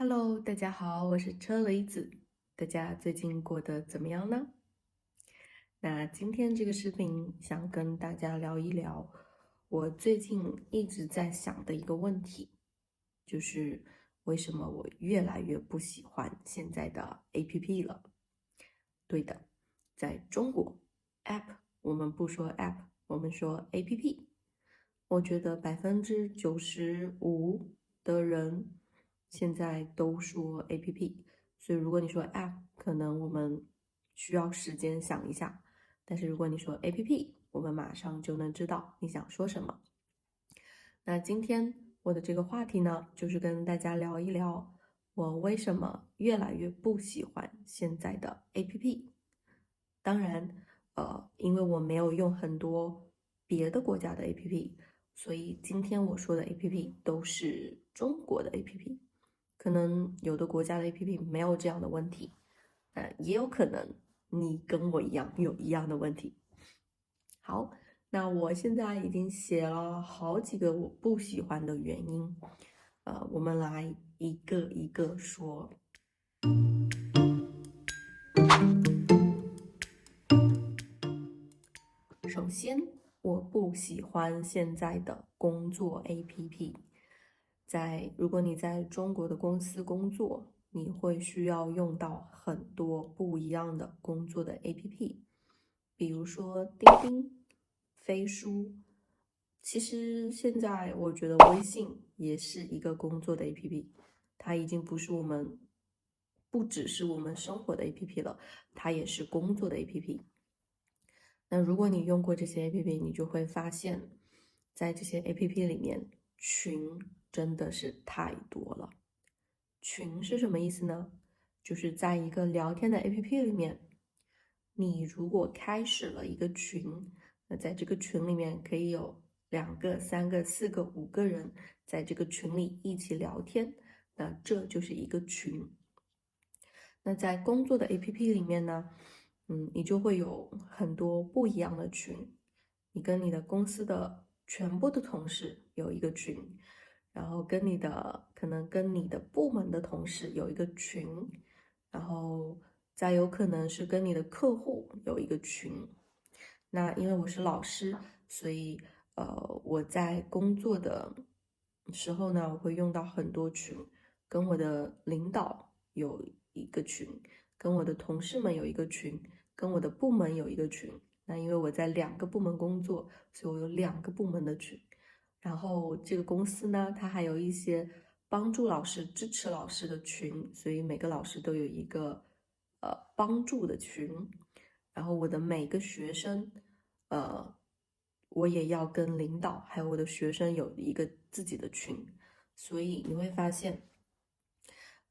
Hello，大家好，我是车厘子，大家最近过得怎么样呢？那今天这个视频想跟大家聊一聊我最近一直在想的一个问题，就是为什么我越来越不喜欢现在的 APP 了？对的，在中国 App 我们不说 App，我们说 APP。我觉得95%的人现在都说 APP，所以如果你说 App，可能我们需要时间想一下。但是如果你说 APP，我们马上就能知道你想说什么。那今天我的这个话题呢，就是跟大家聊一聊我为什么越来越不喜欢现在的 APP。当然，因为我没有用很多别的国家的 APP，所以今天我说的 APP 都是中国的 APP。可能有的国家的 APP 没有这样的问题，也有可能你跟我一样有一样的问题。好，那我现在已经写了好几个我不喜欢的原因，我们来一个一个说。首先，我不喜欢现在的工作 APP。如果你在中国的公司工作，你会需要用到很多不一样的工作的 APP，比如说钉钉、飞书。其实现在我觉得微信也是一个工作的 APP，它已经不只是我们生活的 APP 了，它也是工作的 APP。那如果你用过这些 APP，你就会发现，在这些 APP 里面，群真的是太多了。群是什么意思呢？就是在一个聊天的 APP 里面，你如果开始了一个群，那在这个群里面可以有2个、3个、4个、5个人在这个群里一起聊天，那这就是一个群。那在工作的 APP 里面呢，你就会有很多不一样的群，你跟你的公司的全部的同事有一个群，然后可能跟你的部门的同事有一个群，然后再有可能是跟你的客户有一个群。那因为我是老师，所以我在工作的时候呢，我会用到很多群，跟我的领导有一个群，跟我的同事们有一个群，跟我的部门有一个群。那因为我在2个部门工作，所以我有2个部门的群。然后这个公司呢，它还有一些帮助老师、支持老师的群，所以每个老师都有一个帮助的群。然后我的每个学生，呃，我也要跟领导还有我的学生有一个自己的群，所以你会发现，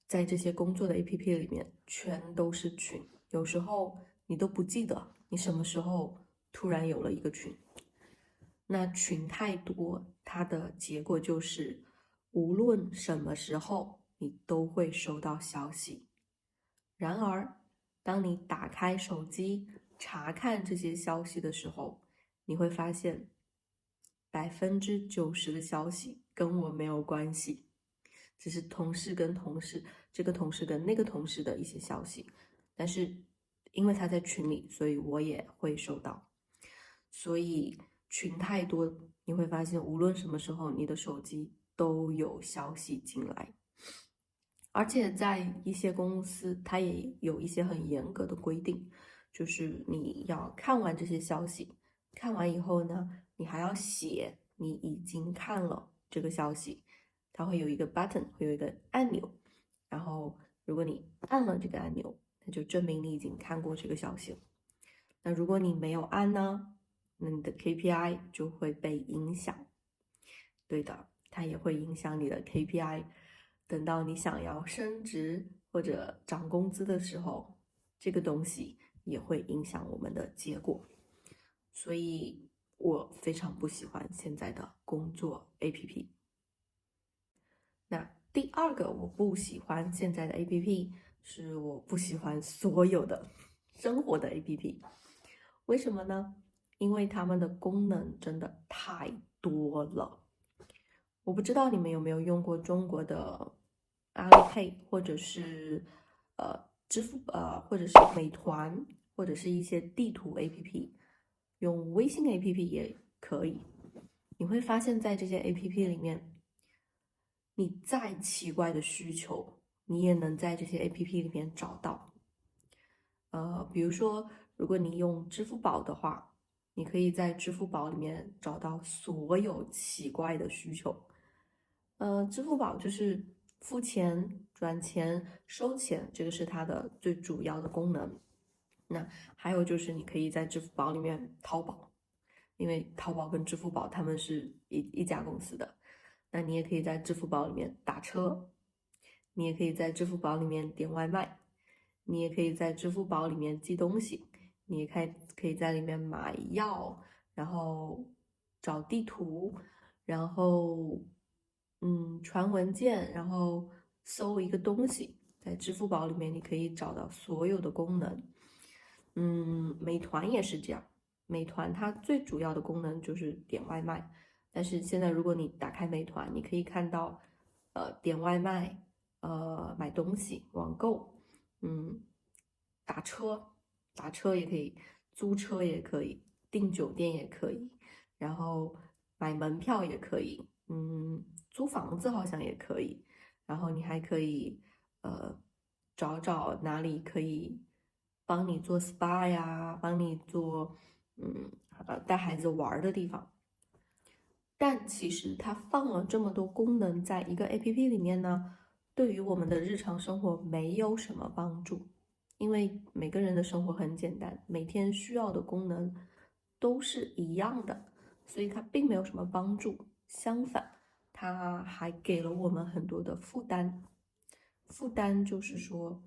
在这些工作的 APP 里面，全都是群，有时候你都不记得你什么时候突然有了一个群。那群太多，它的结果就是无论什么时候你都会收到消息。然而，当你打开手机查看这些消息的时候，你会发现90%的消息跟我没有关系，只是同事跟同事，这个同事跟那个同事的一些消息。但是因为他在群里，所以我也会收到。所以群太多，你会发现无论什么时候，你的手机都有消息进来。而且在一些公司，它也有一些很严格的规定，就是你要看完这些消息，看完以后呢，你还要写你已经看了这个消息，它会有一个 button，会有一个按钮，然后如果你按了这个按钮，那就证明你已经看过这个消息了。那如果你没有按呢，那你的 KPI 就会被影响。对的，它也会影响你的 KPI。等到你想要升职或者涨工资的时候，这个东西也会影响我们的结果。所以我非常不喜欢现在的工作 APP。那第二个我不喜欢现在的 APP 是我不喜欢所有的生活的 APP。为什么呢？因为它们的功能真的太多了。我不知道你们有没有用过中国的阿里 Pay 或者是支付或者是美团或者是一些地图 APP，用微信 APP 也可以。你会发现在这些 APP 里面，你再奇怪的需求，你也能在这些 APP 里面找到。比如说，如果你用支付宝的话，你可以在支付宝里面找到所有奇怪的需求。支付宝就是付钱、转钱、收钱，这个是它的最主要的功能。那还有就是你可以在支付宝里面淘宝，因为淘宝跟支付宝他们是一家公司的。那你也可以在支付宝里面打车，你也可以在支付宝里面点外卖，你也可以在支付宝里面寄东西，你也可以在里面买药，然后找地图，然后传文件，然后搜一个东西，在支付宝里面你可以找到所有的功能。美团也是这样，美团它最主要的功能就是点外卖，但是现在如果你打开美团，你可以看到，点外卖，买东西，网购，嗯，打车，打车也可以，租车也可以，订酒店也可以，然后买门票也可以，租房子好像也可以，然后你还可以，找找哪里可以帮你做 SPA 呀，帮你做，带孩子玩的地方。但其实它放了这么多功能在一个 APP 里面呢，对于我们的日常生活没有什么帮助，因为每个人的生活很简单，每天需要的功能都是一样的，所以它并没有什么帮助。相反，它还给了我们很多的负担。负担就是说，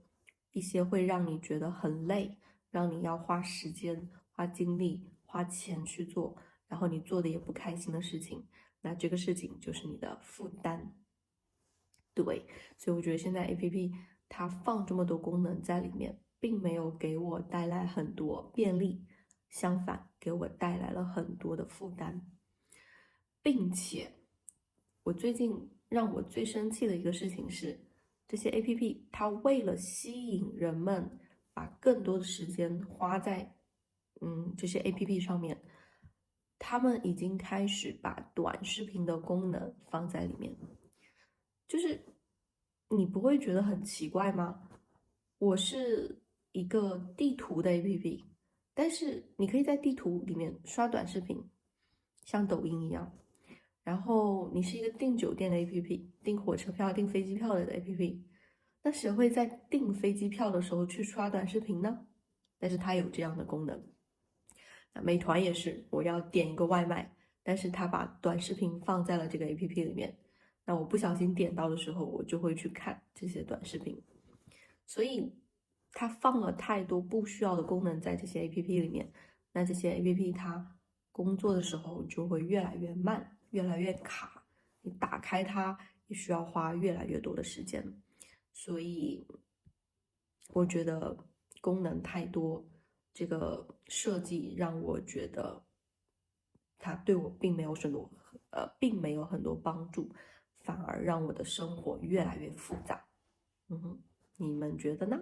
一些会让你觉得很累，让你要花时间、花精力、花钱去做，然后你做的也不开心的事情，那这个事情就是你的负担。对，所以我觉得现在 APP 它放这么多功能在里面，并没有给我带来很多便利，相反给我带来了很多的负担，并且我最近让我最生气的一个事情是，这些 APP 它为了吸引人们把更多的时间花在这些 APP 上面，他们已经开始把短视频的功能放在里面。就是你不会觉得很奇怪吗？我是一个地图的 APP，但是你可以在地图里面刷短视频，像抖音一样。然后你是一个订酒店的 APP，订火车票、订飞机票的 APP，那谁会在订飞机票的时候去刷短视频呢？但是它有这样的功能。那美团也是，我要点一个外卖，但是它把短视频放在了这个 APP 里面。那我不小心点到的时候，我就会去看这些短视频。所以它放了太多不需要的功能在这些 APP 里面，那这些 APP 它工作的时候就会越来越慢，越来越卡。你打开它也需要花越来越多的时间，所以我觉得功能太多，这个设计让我觉得它对我并没有很多帮助，反而让我的生活越来越复杂。你们觉得呢？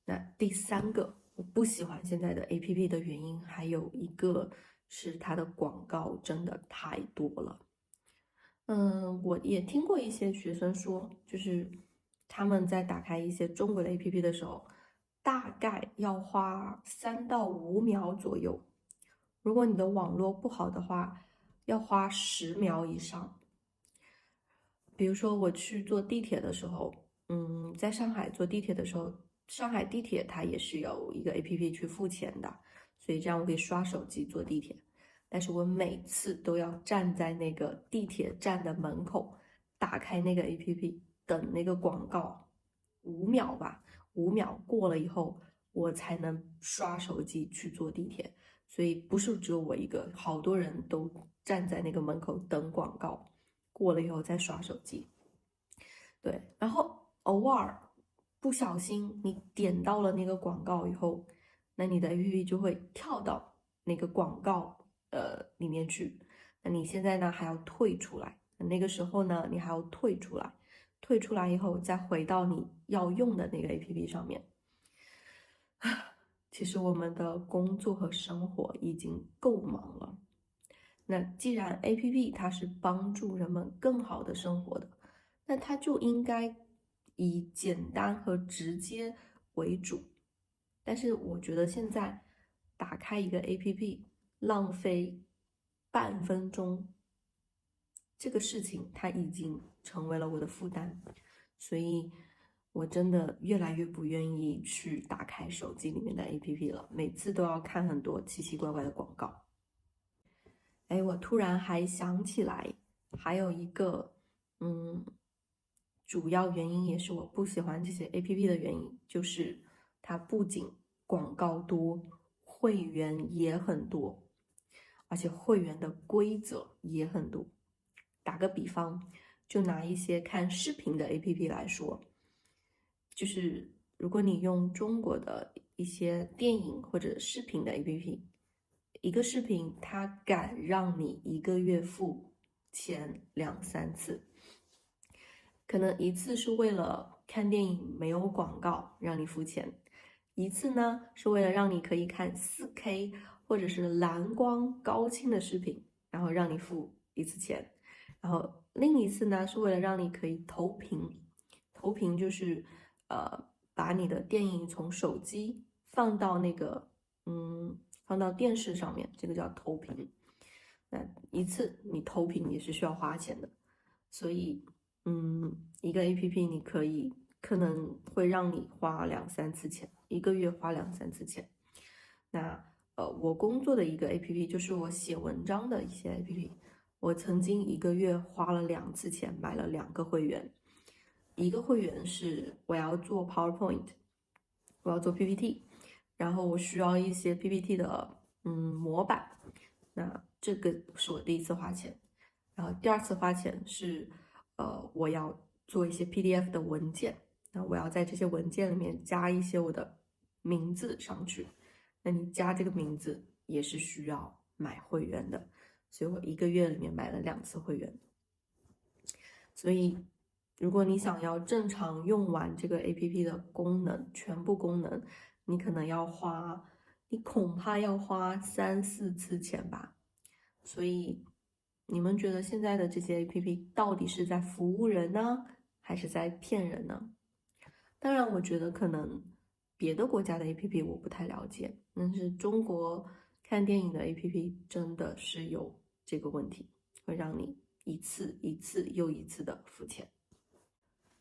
那第三个我不喜欢现在的 APP 的原因，还有一个是它的广告真的太多了。我也听过一些学生说，就是他们在打开一些中国的 APP 的时候，大概要花3到5秒左右。如果你的网络不好的话，要花10秒以上。比如说我去坐地铁的时候，在上海坐地铁的时候，上海地铁它也是有一个 APP 去付钱的，所以这样我可以刷手机坐地铁。但是我每次都要站在那个地铁站的门口，打开那个 APP，等那个广告5秒吧，5秒过了以后，我才能刷手机去坐地铁。所以不是只有我一个，好多人都站在那个门口等广告，过了以后再刷手机。对，然后偶尔不小心你点到了那个广告以后，那你的 APP 就会跳到那个广告里面去。那你现在呢还要退出来，那个时候呢你还要退出来，退出来以后再回到你要用的那个 APP 上面。其实我们的工作和生活已经够忙了，那既然 APP 它是帮助人们更好的生活的，那它就应该以简单和直接为主。但是我觉得现在打开一个 APP 浪费半分钟，这个事情它已经成为了我的负担，所以我真的越来越不愿意去打开手机里面的 APP 了，每次都要看很多奇奇怪怪的广告。哎，我突然还想起来，还有一个，主要原因也是我不喜欢这些 APP 的原因，就是它不仅广告多，会员也很多，而且会员的规则也很多。打个比方，就拿一些看视频的 APP 来说，就是如果你用中国的一些电影或者视频的 APP，一个视频它敢让你一个月付钱2、3次，可能一次是为了看电影没有广告让你付钱，一次呢是为了让你可以看4K 或者是蓝光高清的视频，然后让你付一次钱，然后另一次呢是为了让你可以投屏，投屏就是把你的电影从手机放到放到电视上面，这个叫投屏。那一次你投屏也是需要花钱的，所以一个 APP 你可能会让你花2、3次钱，一个月花2、3次钱。那我工作的一个 APP 就是我写文章的一些 APP，我曾经一个月花了2次钱买了2个会员，一个会员是我要做 PowerPoint，我要做 PPT，然后我需要一些 PPT 的模板，那这个是我第一次花钱。然后第二次花钱是我要做一些 PDF 的文件，那我要在这些文件里面加一些我的名字上去，那你加这个名字也是需要买会员的，所以我一个月里面买了2次会员。所以如果你想要正常用完这个 APP 的功能，全部功能，你恐怕要花3、4次钱吧。所以你们觉得现在的这些 APP 到底是在服务人呢，还是在骗人呢？当然，我觉得可能别的国家的 APP 我不太了解，但是中国看电影的 APP 真的是有这个问题，会让你一次一次又一次的付钱。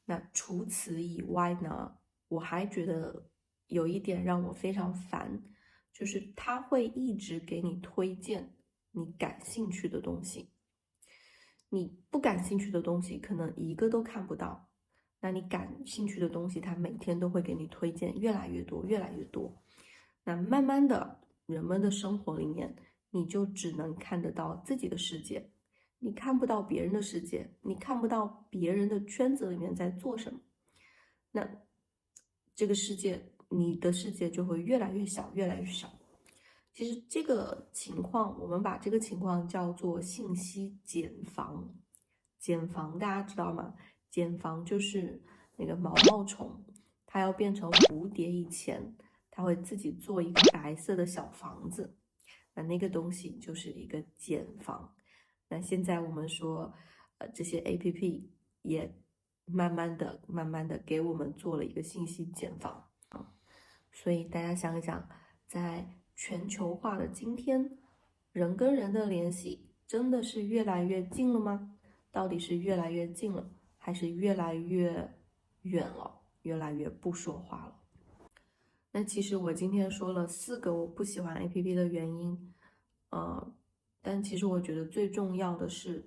那除此以外呢，我还觉得有一点让我非常烦，就是它会一直给你推荐你感兴趣的东西，你不感兴趣的东西可能一个都看不到，那你感兴趣的东西，它每天都会给你推荐越来越多，越来越多。那慢慢的，人们的生活里面，你就只能看得到自己的世界，你看不到别人的世界，你看不到别人的圈子里面在做什么。那这个世界，你的世界就会越来越小，越来越小。其实这个情况，我们把这个情况叫做信息茧房。茧房大家知道吗？茧房就是那个毛毛虫，它要变成蝴蝶以前，它会自己做一个白色的小房子，那个东西就是一个茧房。那现在我们说，这些 APP 也慢慢的给我们做了一个信息茧房。所以大家想一想，在全球化的今天，人跟人的联系真的是越来越近了吗？到底是越来越近了，还是越来越远了，越来越不说话了？那其实我今天说了4个我不喜欢 APP 的原因，但其实我觉得最重要的是，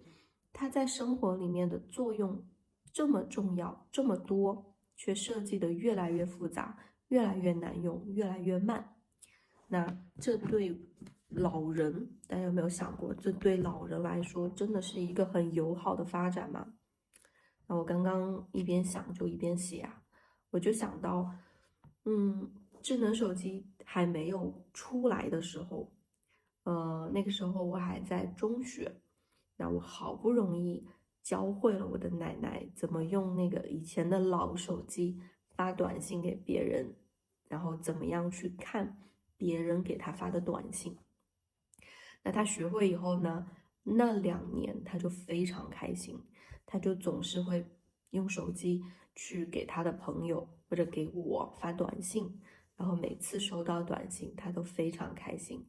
它在生活里面的作用这么重要，这么多，却设计的越来越复杂，越来越难用，越来越慢。那这对老人，大家有没有想过，这对老人来说真的是一个很友好的发展吗？那我刚刚一边想就一边写啊，我就想到，智能手机还没有出来的时候，那个时候我还在中学，那我好不容易教会了我的奶奶怎么用那个以前的老手机发短信给别人，然后怎么样去看别人给他发的短信。那他学会以后呢，那2年他就非常开心，他就总是会用手机去给他的朋友或者给我发短信，然后每次收到短信他都非常开心，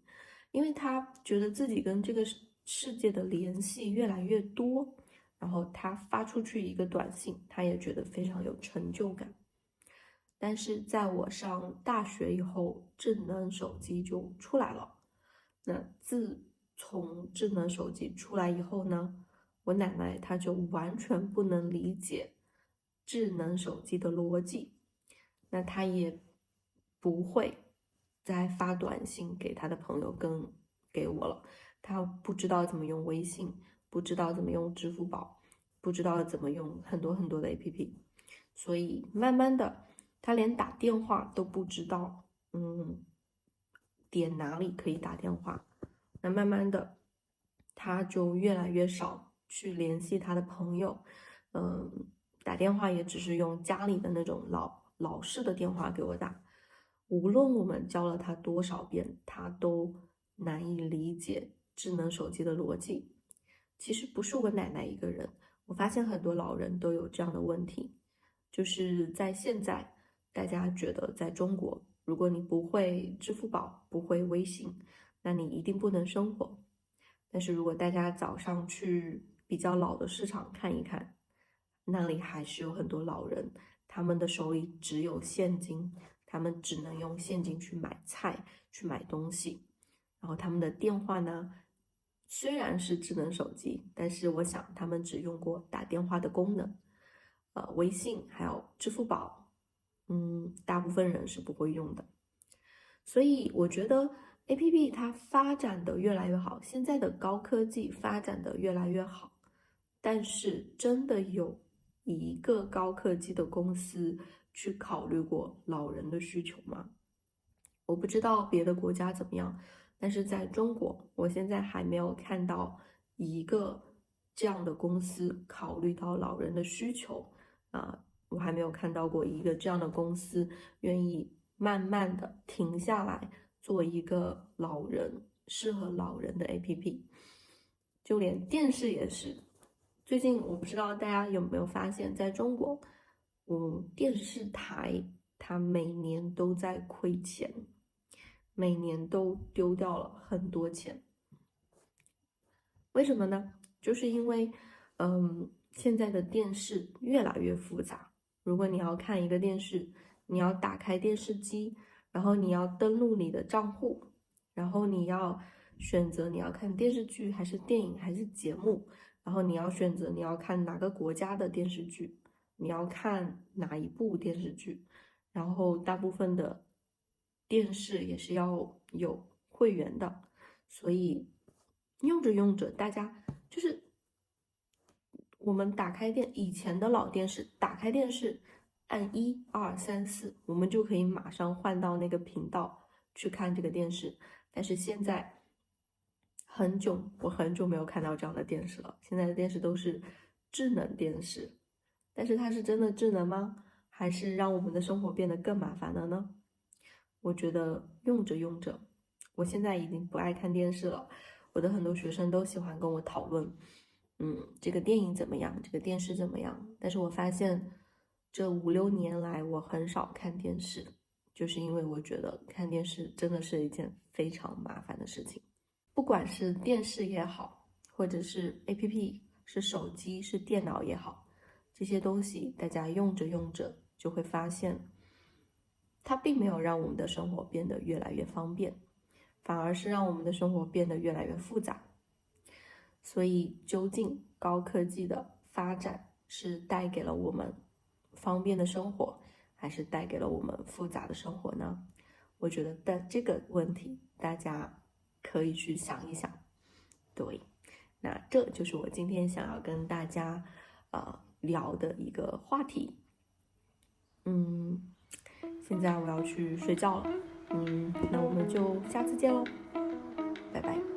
因为他觉得自己跟这个世界的联系越来越多，然后他发出去一个短信，他也觉得非常有成就感。但是在我上大学以后，智能手机就出来了。那自从智能手机出来以后呢，我奶奶她就完全不能理解智能手机的逻辑，那她也不会再发短信给她的朋友给我了。她不知道怎么用微信，不知道怎么用支付宝，不知道怎么用很多很多的 APP，所以慢慢的，她连打电话都不知道，点哪里可以打电话。那慢慢的，他就越来越少去联系他的朋友，打电话也只是用家里的那种老式的电话给我打。无论我们教了他多少遍，他都难以理解智能手机的逻辑。其实不是我奶奶一个人，我发现很多老人都有这样的问题，就是在现在，大家觉得在中国，如果你不会支付宝，不会微信，那你一定不能生活。但是如果大家早上去比较老的市场看一看，那里还是有很多老人，他们的手里只有现金，他们只能用现金去买菜，去买东西。然后他们的电话呢，虽然是智能手机，但是我想他们只用过打电话的功能，微信还有支付宝，大部分人是不会用的。所以我觉得 APP 它发展的越来越好，现在的高科技发展的越来越好，但是真的有一个高科技的公司去考虑过老人的需求吗？我不知道别的国家怎么样，但是在中国，我现在还没有看到一个这样的公司考虑到老人的需求我还没有看到过一个这样的公司愿意慢慢的停下来做一个适合老人的 APP，就连电视也是。最近我不知道大家有没有发现，在中国，电视台它每年都在亏钱，每年都丢掉了很多钱。为什么呢？就是因为，现在的电视越来越复杂。如果你要看一个电视，你要打开电视机，然后你要登录你的账户，然后你要选择你要看电视剧还是电影还是节目，然后你要选择你要看哪个国家的电视剧，你要看哪一部电视剧，然后大部分的电视也是要有会员的，所以用着用着，大家就是我们以前的老电视，打开电视按1、2、3、4，我们就可以马上换到那个频道去看这个电视。但是现在我很久没有看到这样的电视了。现在的电视都是智能电视，但是它是真的智能吗？还是让我们的生活变得更麻烦了呢？我觉得用着用着，我现在已经不爱看电视了。我的很多学生都喜欢跟我讨论，这个电影怎么样，这个电视怎么样？但是我发现这5、6年来，我很少看电视，就是因为我觉得看电视真的是一件非常麻烦的事情。不管是电视也好，或者是 APP，是手机，是电脑也好，这些东西大家用着用着就会发现，它并没有让我们的生活变得越来越方便，反而是让我们的生活变得越来越复杂。所以，究竟高科技的发展是带给了我们方便的生活，还是带给了我们复杂的生活呢？我觉得这个问题，大家可以去想一想。对，那这就是我今天想要跟大家聊的一个话题。现在我要去睡觉了。那我们就下次见喽，拜拜。